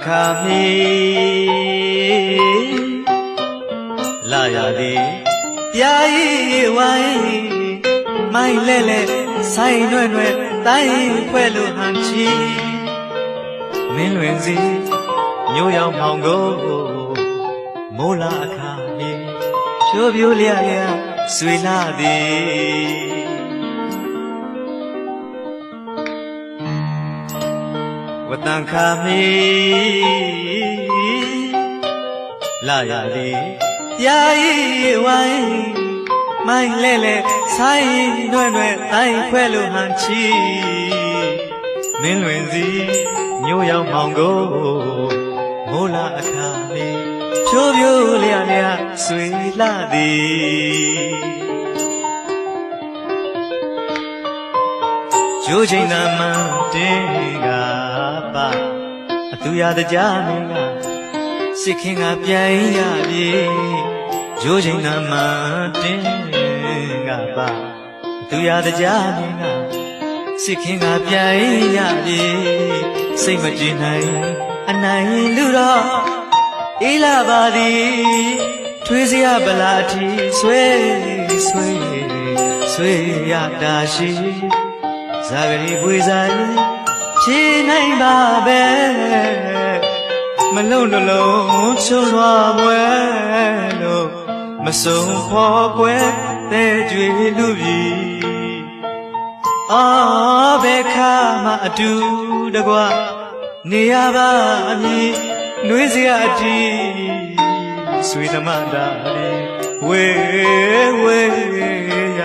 ခါမီလာရသည်ပြာရီဝိုင်းမိုင်းလဲလဲဆိုင်နွဲ့နွဲ့တိုင်းဖွဲ့လို့ဟန်ချီမင်းလွင်စီမျိုးရောက်မောင်ကိုမိုးလာအခါမီဖြိုးဖြိုးလျလျဆွေလာသည်ဝတန်ခါမီလာရသည်ပြာရီဝိုင်းမိုင်းလဲလဲဆိုင်နွဲ့နွဲ့တိုင်းဖွဲ့လို့ဟန်ချီမင်းလွင်စီမျိုးရောက်မောင်ကိုမိုးလာအခါမီဖြိုးဖြိုးလျလျဆွေလာသည်ကျိုးချိန်သာမှတင်းကပါအသူရတကြားမင်းကစစ်ခင်ကပြန်ရပြီကျိုးချိန်သာမှတင်းကပါအသူရတကြားမင်းကစစ်ခင်ကပြန်ရပြီစိတ်မကြည်နိုင်အနိုင်လူတော့အေးလာပါသည်ထွေးစရာဗလာအထီဆွေရတာရှိဇာဂရီပွေဆိုင်ဖြေနိုင်ပါပဲမလုံးနှလုံးချုံလွားပွဲလို့မစုံဖော်ကွယ်တဲ့ကြွေလူပြီအော်ဘယ်ခါမှအတူတကွနေရပါအမည်နှွေးစရာအတီးဆွေဓမ္မတာလေးဝေရ